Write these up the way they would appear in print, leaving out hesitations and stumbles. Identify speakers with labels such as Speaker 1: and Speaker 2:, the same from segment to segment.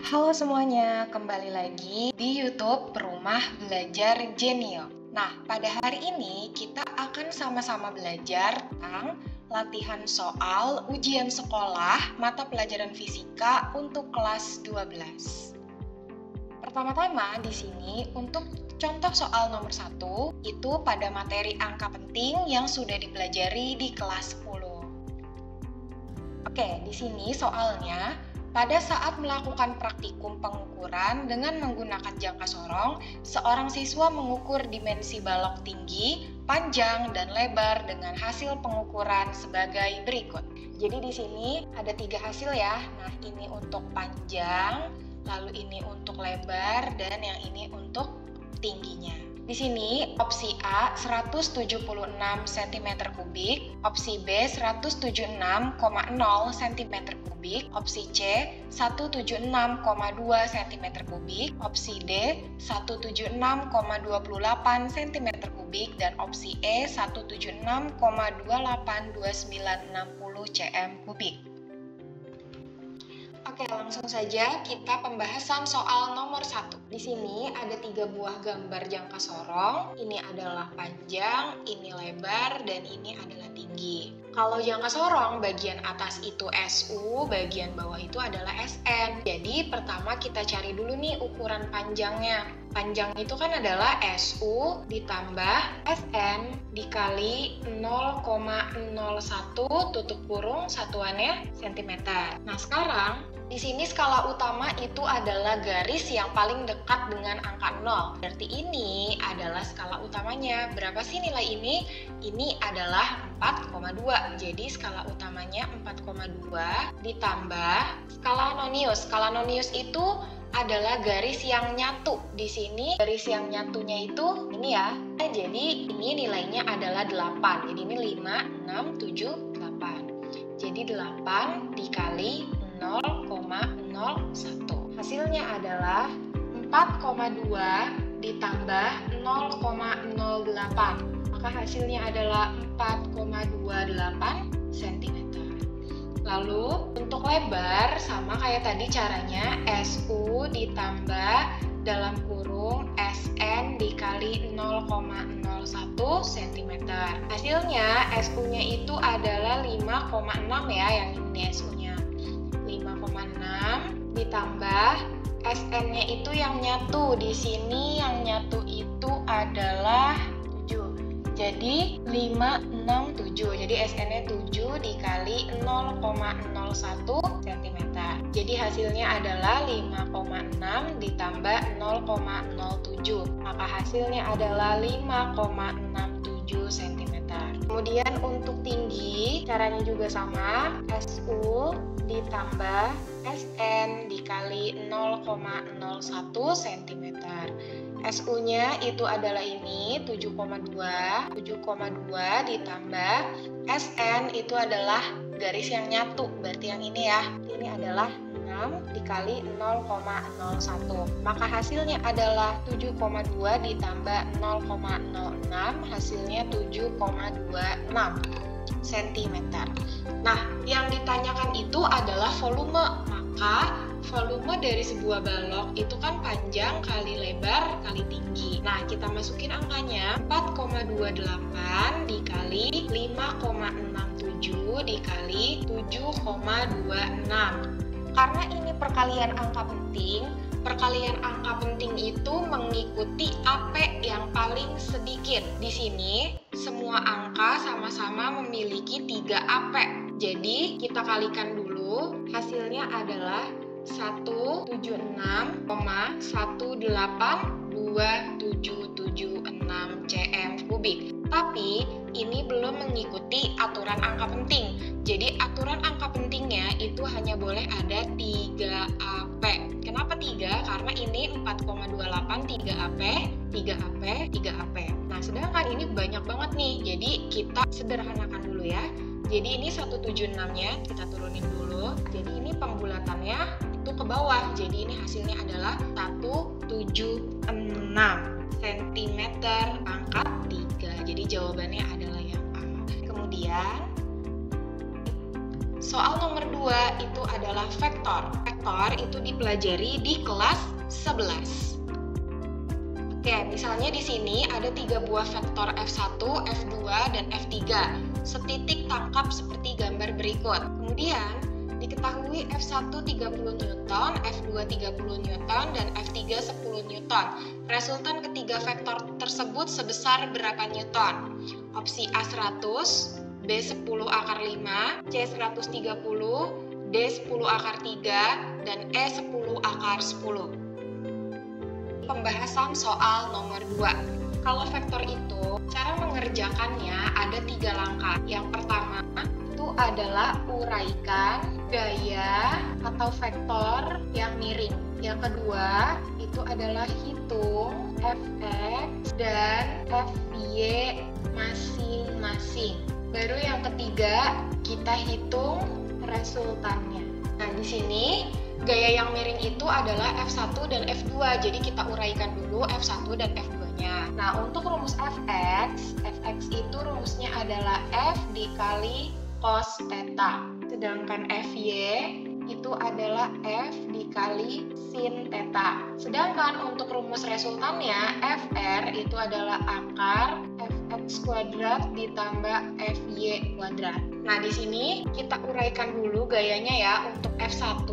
Speaker 1: Halo semuanya, kembali lagi di YouTube Rumah Belajar Jenio. Nah, pada hari ini kita akan sama-sama belajar tentang latihan soal ujian sekolah mata pelajaran fisika untuk kelas 12. Pertama-tama di sini untuk contoh soal nomor 1 itu pada materi angka penting yang sudah dipelajari di kelas 10. Oke, di sini soalnya pada saat melakukan praktikum pengukuran dengan menggunakan jangka sorong, seorang siswa mengukur dimensi balok tinggi, panjang, dan lebar dengan hasil pengukuran sebagai berikut. Jadi di sini ada 3 hasil ya. Nah, ini untuk panjang, lalu ini untuk lebar, dan yang ini untuk tingginya. Di sini opsi A 176 cm3, opsi B 176,0 cm3, opsi C 176,2 cm3, opsi D 176,28 cm3, dan opsi E 176,282960 cm3. Oke, langsung saja kita pembahasan soal nomor 1. Di sini ada 3 buah gambar jangka sorong. Ini adalah panjang, ini lebar, dan ini adalah tinggi. Kalau jangka sorong, bagian atas itu SU, bagian bawah itu adalah SN. Jadi, pertama kita cari dulu nih ukuran panjangnya. Panjang itu kan adalah SU ditambah SN dikali 0,01 tutup kurung satuannya cm. Nah, sekarang di sini skala utama itu adalah garis yang paling dekat dengan angka 0. Berarti ini adalah skala utamanya. Berapa sih nilai ini? Ini adalah 4,2. Jadi skala utamanya 4,2 ditambah skala nonius. Skala nonius itu adalah garis yang nyatu. Di sini garis yang nyatunya itu ini ya. Jadi ini nilainya adalah 8. Jadi ini 5, 6, 7, 8. Jadi 8 dikali 0,01. Hasilnya adalah 4,2 ditambah 0,08. Maka hasilnya adalah 4,28 cm. Lalu untuk lebar sama kayak tadi caranya, SU ditambah dalam kurung SN dikali 0,01 cm. Hasilnya SU-nya itu adalah 5,6 ya, yang ini SU-nya. 5,6 ditambah SN-nya itu yang nyatu. Di sini yang nyatu itu adalah 7. Jadi 567. Jadi SN-nya 7 dikali 0,01 cm. Jadi hasilnya adalah 5,6 ditambah 0,07. Maka hasilnya adalah 5,67 cm. Kemudian untuk tinggi, caranya juga sama. SU ditambah SN dikali 0,01 cm. SU-nya itu adalah ini 7,2. 7,2 ditambah SN itu adalah garis yang nyatu, berarti yang ini ya. Ini adalah 6 dikali 0,01. Maka hasilnya adalah 7,2 ditambah 0,06, hasilnya 7,26 cm. Nah, yang ditanyakan itu adalah volume. Maka volume dari sebuah balok itu kan panjang kali lebar kali tinggi. Nah, kita masukin angkanya 4,28 dikali 5,67 dikali 7,26. Karena ini perkalian angka penting itu mengikuti AP yang paling sedikit. Di sini semua angka sama-sama memiliki 3 AP. Jadi kita kalikan dulu, hasilnya adalah 176,1827776 cm3. Tapi ini belum mengikuti aturan angka penting. Jadi aturan angka pentingnya itu hanya boleh ada 3 AP. Kenapa 3? Karena ini 4,28 3 AP, 3 AP, 3 AP. Nah, sedangkan ini banyak banget nih. Jadi kita sederhanakan dulu ya. Jadi ini 176-nya kita turunin dulu. Jadi ini pembulatannya itu ke bawah. Jadi ini hasilnya adalah 176 cm pangkat 3. Jadi jawabannya adalah yang A. Kemudian Soal nomor 2 itu adalah vektor. Vektor itu dipelajari di kelas 11. Oke, misalnya di sini ada 3 buah vektor F1, F2, dan F3. Setitik tangkap seperti gambar berikut. Kemudian, diketahui F1 30 Newton, F2 30 Newton, dan F3 10 Newton. Resultan ketiga vektor tersebut sebesar berapa Newton? Opsi A 100, B 10 akar 5, C 130, D 10 akar 3, dan E 10 akar 10. Pembahasan soal nomor 2. Kalau vektor itu, cara mengerjakannya ada 3 langkah. Yang pertama, itu adalah uraikan gaya atau vektor yang miring. Yang kedua, itu adalah hitung fx dan fy masing-masing. Baru yang ketiga, kita hitung resultannya. Nah, di sini gaya yang miring itu adalah F1 dan F2, jadi kita uraikan dulu F1 dan F2-nya. Nah, untuk rumus fx itu rumusnya adalah F dikali cos theta. Sedangkan Fy itu adalah F dikali sin theta. Sedangkan untuk rumus resultannya, Fr itu adalah akar Fx kuadrat ditambah Fy kuadrat. Nah, di sini kita uraikan dulu gayanya ya. Untuk F1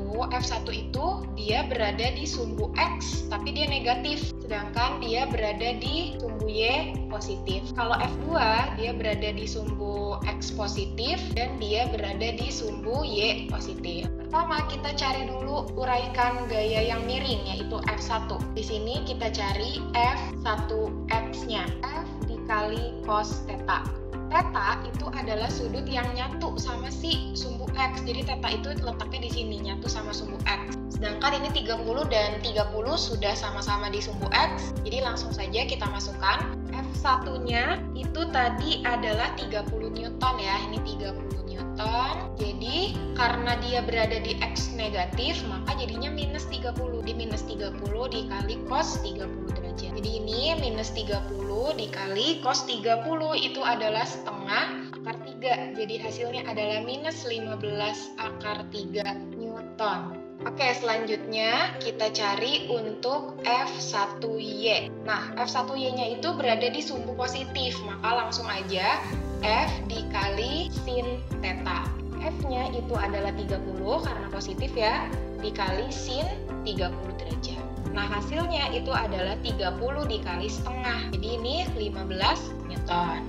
Speaker 1: itu dia berada di sumbu X, tapi dia negatif. Sedangkan dia berada di sumbu Y positif. Kalau F2, dia berada di sumbu X positif, dan dia berada di sumbu Y positif. Pertama, kita cari dulu uraikan gaya yang miring, yaitu F1. Di sini kita cari F1X-nya. F dikali cos theta. Theta itu adalah sudut yang nyatu sama si sumbu X. Jadi theta itu letaknya di sini, nyatu sama sumbu X. Sedangkan ini 30 dan 30 sudah sama-sama di sumbu X. Jadi langsung saja kita masukkan. F1-nya itu tadi adalah 30 Newton ya. Ini 30 Newton. Jadi karena dia berada di X negatif, maka jadinya minus 30. Di minus 30 dikali cos 30 derajat. Jadi ini minus 30 dikali cos 30 itu adalah setengah akar 3. Jadi hasilnya adalah minus 15 akar 3 Newton. Oke, selanjutnya kita cari untuk F1Y. Nah, F1Y-nya itu berada di sumbu positif, maka langsung aja F dikali sin theta. F-nya itu adalah 30 karena positif ya, dikali sin 30 derajat. Nah, hasilnya itu adalah 30 dikali setengah. Jadi ini 15 Newton.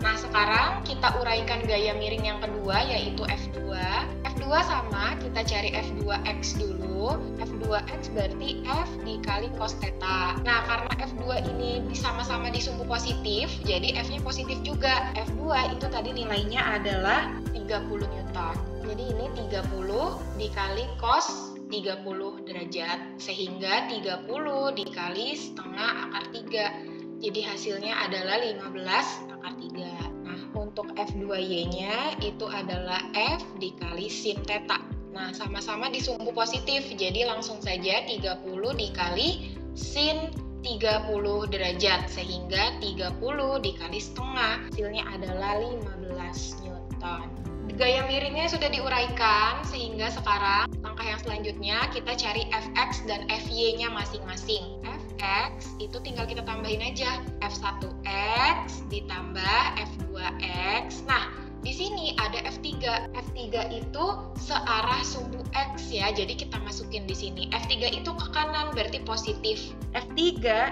Speaker 1: Nah, sekarang kita uraikan gaya miring yang kedua, yaitu F2. F2 sama, kita cari F2X dulu. F2X berarti F dikali cos theta. Nah, karena F2 ini sama-sama di sumbu positif, jadi F-nya positif juga. F2 itu tadi nilainya adalah 30 Newton. Jadi ini 30 dikali cos 30 derajat, sehingga 30 dikali setengah akar 3. Jadi hasilnya adalah 15 akar 3. Nah, untuk F2Y-nya itu adalah F dikali sin theta. Nah, sama-sama di sumbu positif, jadi langsung saja 30 dikali sin 30 derajat, sehingga 30 dikali setengah, hasilnya adalah 15 Newton. Gaya miringnya sudah diuraikan, sehingga sekarang langkah yang selanjutnya kita cari Fx dan Fy-nya masing-masing. Fx itu tinggal kita tambahin aja, F1x ditambah F2x. Nah, di sini ada F3. F3 itu searah sumbu X ya, jadi kita masukin di sini. F3 itu ke kanan, berarti positif. F3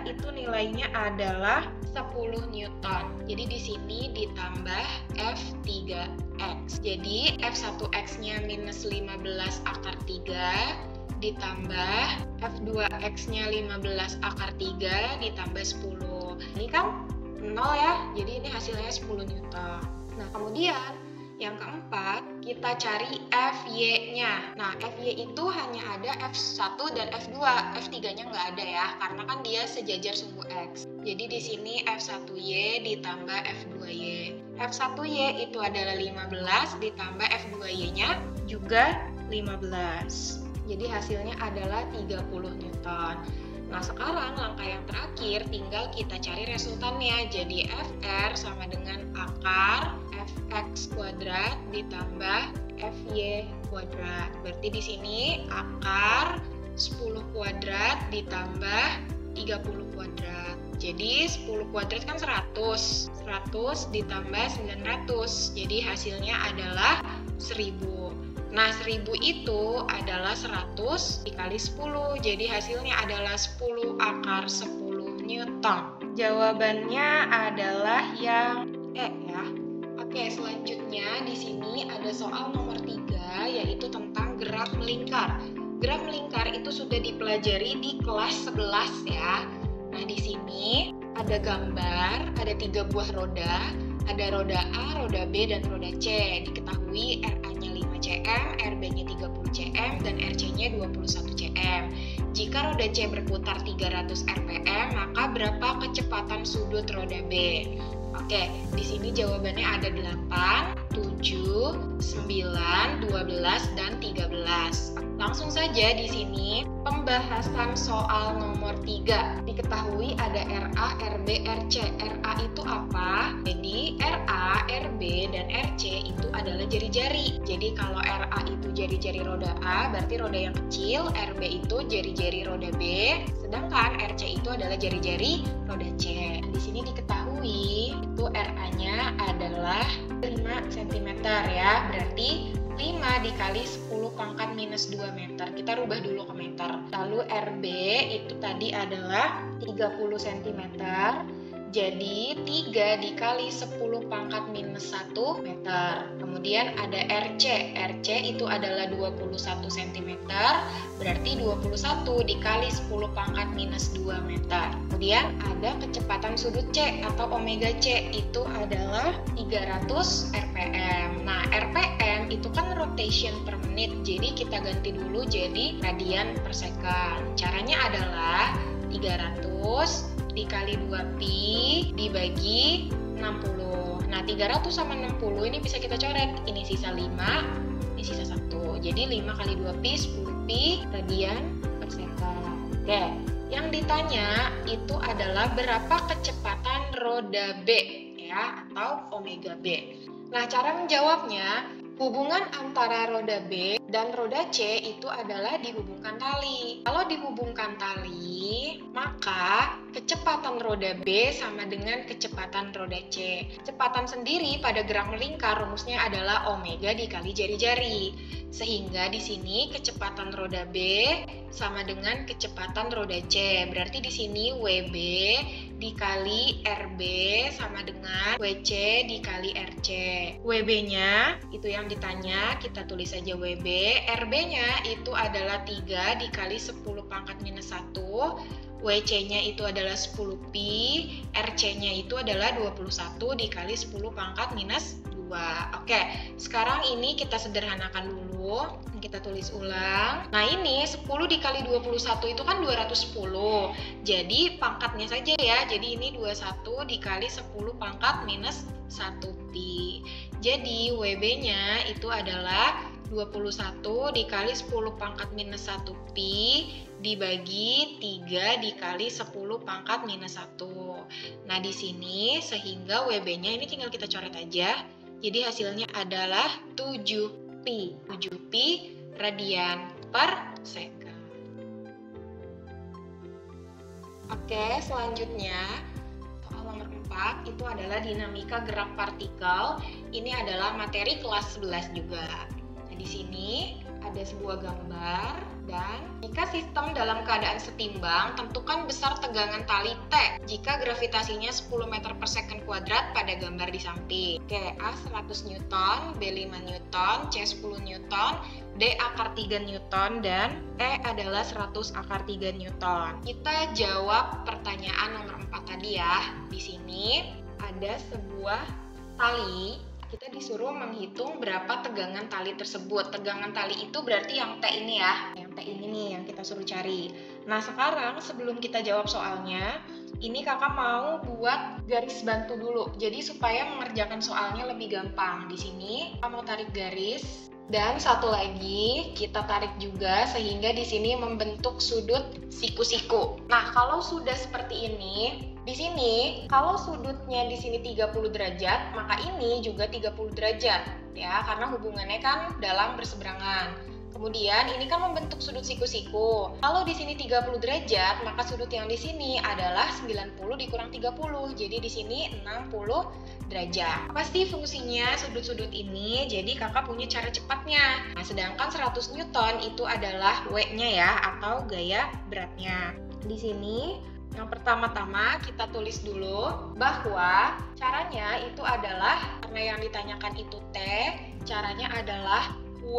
Speaker 1: itu nilainya adalah 10 Newton. Jadi di sini ditambah F3X. Jadi F1X-nya minus 15 akar 3 ditambah F2X-nya 15 akar 3 ditambah 10. Ini kan 0 ya, jadi ini hasilnya 10 Newton. Nah, kemudian yang keempat, kita cari Fy-nya. Nah, Fy itu hanya ada F1 dan F2. F3-nya nggak ada ya, karena kan dia sejajar sumbu X. Jadi di sini F1Y ditambah F2Y. F1Y itu adalah 15 ditambah F2Y-nya juga 15. Jadi hasilnya adalah 30 Newton. Nah, sekarang langkah yang terakhir tinggal kita cari resultannya. Jadi FR sama dengan akar Fx kuadrat ditambah Fy kuadrat. Berarti di sini akar 10 kuadrat ditambah 30 kuadrat. Jadi 10 kuadrat kan 100. 100 ditambah 900. Jadi hasilnya adalah 1000. Nah, 1000 itu adalah 100 dikali 10. Jadi hasilnya adalah 10 akar 10 Newton. Jawabannya adalah yang E ya. Oke, selanjutnya di sini ada soal nomor 3 yaitu tentang gerak melingkar. Gerak melingkar itu sudah dipelajari di kelas 11 ya. Nah, di sini ada gambar, ada 3 buah roda, ada roda A, roda B, dan roda C. Diketahui RA-nya 5 cm, RB-nya 30 cm, dan RC-nya 21 cm. Jika roda C berputar 300 rpm, maka berapa kecepatan sudut roda B? Oke, di sini jawabannya ada 8, 7, 9, 12, dan 13. Langsung saja di sini pembahasan soal nomor 3. Diketahui ada RA, RB, RC. RA itu apa? Jadi RA, RB, dan RC itu adalah jari-jari. Jadi kalau RA itu jari-jari roda A, berarti roda yang kecil. RB itu jari-jari roda B, sedangkan RC itu adalah jari-jari roda C. Di sini diketahui itu RA-nya adalah 5 cm ya. Berarti 5 dikali 10 pangkat minus 2 meter. Kita rubah dulu ke meter. Lalu RB itu tadi adalah 30 cm. Jadi 3 dikali 10 pangkat minus 1 meter. Kemudian ada RC. RC itu adalah 21 cm. Berarti 21 dikali 10 pangkat minus 2 meter. Kemudian ada kecepatan sudut C atau omega C itu adalah 300 rpm. Nah, rpm itu kan rotation per menit. Jadi kita ganti dulu jadi radian per second. Caranya adalah 300 dikali 2pi dibagi 60. Nah, 300 sama 60 ini bisa kita coret. Ini sisa 5, ini sisa 1. Jadi 5 kali 2pi 10pi radian per second. Oke, yang ditanya itu adalah berapa kecepatan roda B ya atau omega B. Nah, cara menjawabnya, hubungan antara roda B dan roda C itu adalah dihubungkan tali. Kalau dihubungkan tali, maka kecepatan roda B sama dengan kecepatan roda C. Kecepatan sendiri pada gerak melingkar rumusnya adalah omega dikali jari-jari. Sehingga di sini kecepatan roda B sama dengan kecepatan roda C. Berarti di sini WB dikali RB sama dengan WC dikali RC. WB-nya itu yang ditanya, kita tulis saja WB. RB-nya itu adalah 3 dikali 10 pangkat minus 1. WC-nya itu adalah 10pi. RC-nya itu adalah 21 dikali 10 pangkat minus 2. Oke, sekarang ini kita sederhanakan dulu. Kita tulis ulang. Nah, ini 10 dikali 21 itu kan 210. Jadi pangkatnya saja ya. Jadi ini 21 dikali 10 pangkat minus 1pi. Jadi WB-nya itu adalah 21 dikali 10 pangkat minus 1pi dibagi 3 dikali 10 pangkat minus 1. Nah, di sini sehingga WB-nya ini tinggal kita coret aja. Jadi hasilnya adalah 7pi. 7pi radian per second. Oke, selanjutnya soal nomor 4 itu adalah dinamika gerak partikel. Ini adalah materi kelas 11 juga. Nah, di sini ada sebuah gambar dan jika sistem dalam keadaan setimbang, tentukan besar tegangan tali T jika gravitasinya 10 meter per second kuadrat pada gambar di samping. Oke, A 100 Newton, B 5 Newton, C 10 Newton, D akar 3 Newton, dan E adalah 100 akar 3 Newton. Kita jawab pertanyaan nomor 4 tadi ya. Di sini ada sebuah tali. Kita disuruh menghitung berapa tegangan tali tersebut. Tegangan tali itu berarti yang T ini ya. Yang T ini nih yang kita suruh cari. Nah, sekarang sebelum kita jawab soalnya, ini kakak mau buat garis bantu dulu. Jadi supaya mengerjakan soalnya lebih gampang. Di sini kakak mau tarik garis. Dan satu lagi, kita tarik juga sehingga di sini membentuk sudut siku-siku. Nah, kalau sudah seperti ini, di sini kalau sudutnya di sini 30 derajat, maka ini juga 30 derajat ya, karena hubungannya kan dalam berseberangan. Kemudian ini kan membentuk sudut siku-siku. Kalau di sini 30 derajat, maka sudut yang di sini adalah 90 dikurang 30. Jadi di sini 60 derajat. Apa sih fungsinya sudut-sudut ini? Jadi kakak punya cara cepatnya. Nah, sedangkan 100 Newton itu adalah W-nya ya, atau gaya beratnya. Di sini yang pertama-tama kita tulis dulu bahwa caranya itu adalah, karena yang ditanyakan itu T, caranya adalah W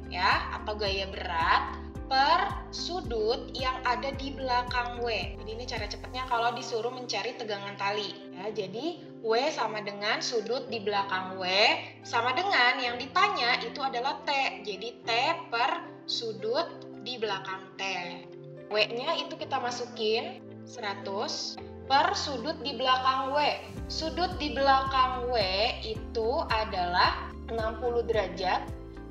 Speaker 1: ya, atau gaya berat per sudut yang ada di belakang W. Jadi ini cara cepatnya kalau disuruh mencari tegangan tali ya. Jadi W sama dengan sudut di belakang W sama dengan yang ditanya itu adalah T. Jadi T per sudut di belakang T. W-nya itu kita masukin 100 per sudut di belakang W. Sudut di belakang W itu adalah 60 derajat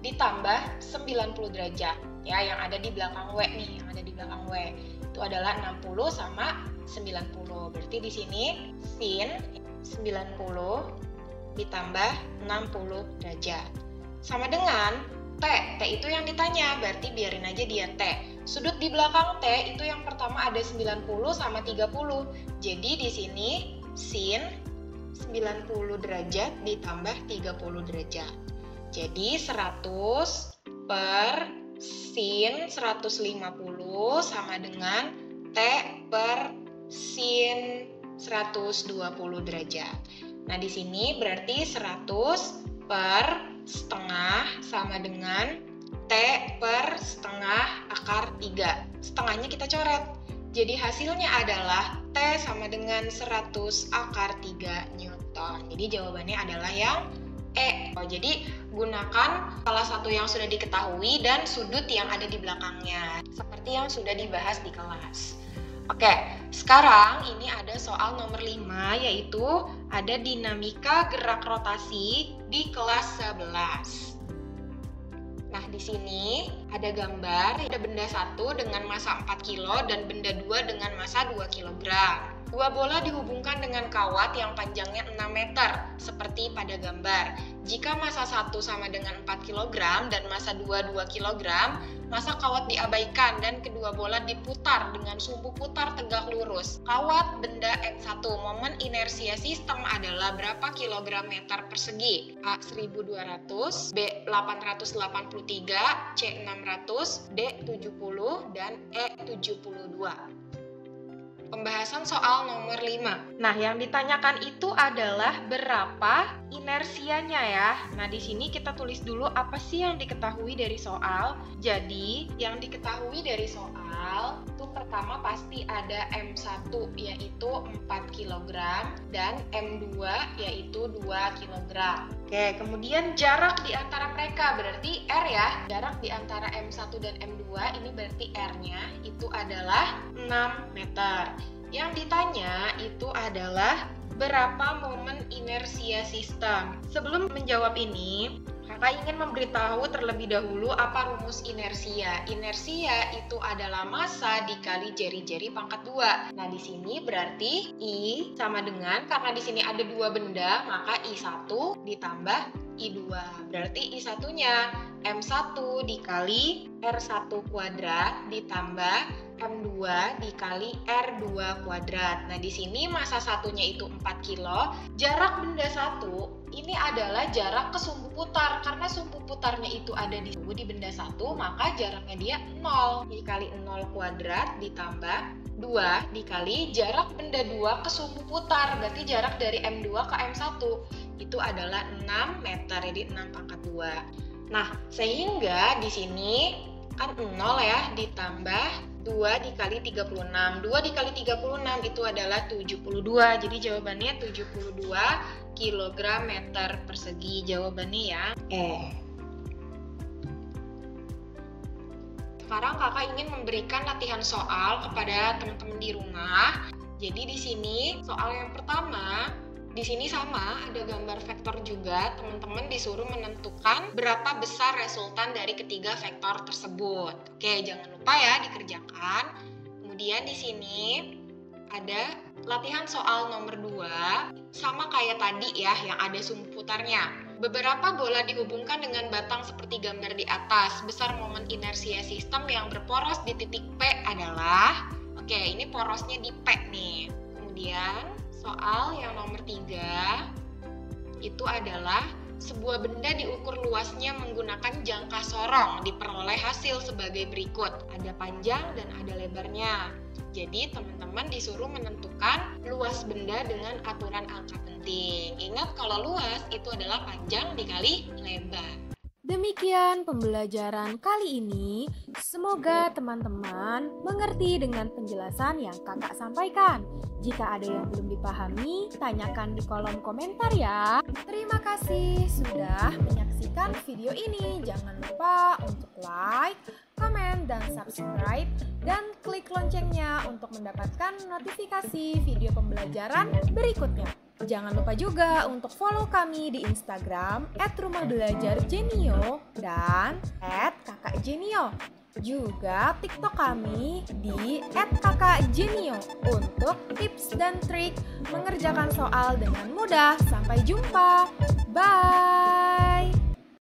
Speaker 1: ditambah 90 derajat ya, yang ada di belakang W nih, yang ada di belakang W itu adalah 60 sama 90. Berarti di sini sin 90 ditambah 60 derajat sama dengan T. T itu yang ditanya, berarti biarin aja dia T. Sudut di belakang T itu yang pertama ada 90 sama 30. Jadi di sini sin 90 derajat ditambah 30 derajat. Jadi 100 per sin 150 sama dengan T per sin 120 derajat. Nah, di sini berarti 100 per setengah sama dengan T per setengah akar 3. Setengahnya kita coret. Jadi hasilnya adalah T sama dengan 100 akar 3 Newton. Jadi jawabannya adalah yang E. Jadi gunakan salah satu yang sudah diketahui dan sudut yang ada di belakangnya, seperti yang sudah dibahas di kelas. Oke, sekarang ini ada soal nomor 5, yaitu ada dinamika gerak rotasi di kelas 11. Nah, di sini ada gambar, ada benda 1 dengan massa 4 kg dan benda 2 dengan massa 2 kg. Dua bola dihubungkan dengan kawat yang panjangnya 6 meter, seperti pada gambar. Jika massa 1 sama dengan 4 kg dan massa 2 2 kg, massa kawat diabaikan dan kedua bola diputar dengan sumbu putar tegak lurus. Kawat benda M1, momen inersia sistem adalah berapa kilogram meter persegi? A. 1200, B. 883, C. 600, D. 70, dan E. 72. Pembahasan soal nomor 5. Nah, yang ditanyakan itu adalah berapa inersianya ya. Nah, di sini kita tulis dulu apa sih yang diketahui dari soal. Jadi, yang diketahui dari soal itu pertama pasti ada M1 yaitu 4 kg dan M2 yaitu 2 kg. Oke, kemudian jarak di antara mereka berarti R ya. Jarak di antara M1 dan M2 ini berarti R-nya itu adalah 6 meter. Yang ditanya itu adalah berapa momen inersia sistem. Sebelum menjawab ini, kakak ingin memberitahu terlebih dahulu apa rumus inersia. Inersia itu adalah massa dikali jari-jari pangkat 2. Nah, di sini berarti I sama dengan, karena di sini ada dua benda, maka I1 ditambah I2. Berarti I1-nya M1 dikali R1 kuadrat ditambah M2 dikali R2 kuadrat. Nah, di sini massa satunya itu 4 kilo. Jarak benda 1 ini adalah jarak ke sumbu putar. Karena sumbu putarnya itu ada di benda 1, maka jaraknya dia 0. Dikali 0 kuadrat ditambah 2 dikali jarak benda 2 ke sumbu putar. Berarti jarak dari M2 ke M1 itu adalah 6 meter. Jadi 6 pangkat 2. Nah, sehingga di sini kan 0 ya, ditambah 2 dikali 36. 2 dikali 36 itu adalah 72. Jadi jawabannya 72 kg meter persegi. Jawabannya ya E. Sekarang kakak ingin memberikan latihan soal kepada teman-teman di rumah. Jadi di sini soal yang pertama Di sini sama, ada gambar vektor juga. Teman-teman disuruh menentukan berapa besar resultan dari ketiga vektor tersebut. Oke, jangan lupa ya dikerjakan. Kemudian di sini ada latihan soal nomor 2, sama kayak tadi ya, yang ada sumbu putarnya. Beberapa bola dihubungkan dengan batang seperti gambar di atas. Besar momen inersia sistem yang berporos di titik P adalah, oke, ini porosnya di P nih. Kemudian soal yang nomor 3 itu adalah sebuah benda diukur luasnya menggunakan jangka sorong, diperoleh hasil sebagai berikut. Ada panjang dan ada lebarnya. Jadi teman-teman disuruh menentukan luas benda dengan aturan angka penting. Ingat kalau luas itu adalah panjang dikali lebar.
Speaker 2: Demikian pembelajaran kali ini. Semoga teman-teman mengerti dengan penjelasan yang kakak sampaikan. Jika ada yang belum dipahami, tanyakan di kolom komentar ya. Terima kasih sudah menyaksikan video ini. Jangan lupa untuk like, komen, dan subscribe. Dan klik loncengnya untuk mendapatkan notifikasi video pembelajaran berikutnya. Jangan lupa juga untuk follow kami di Instagram @rumahdelajarjenio dan @kakakjenio. Juga TikTok kami di @kakakjenio untuk tips dan trik mengerjakan soal dengan mudah. Sampai jumpa. Bye.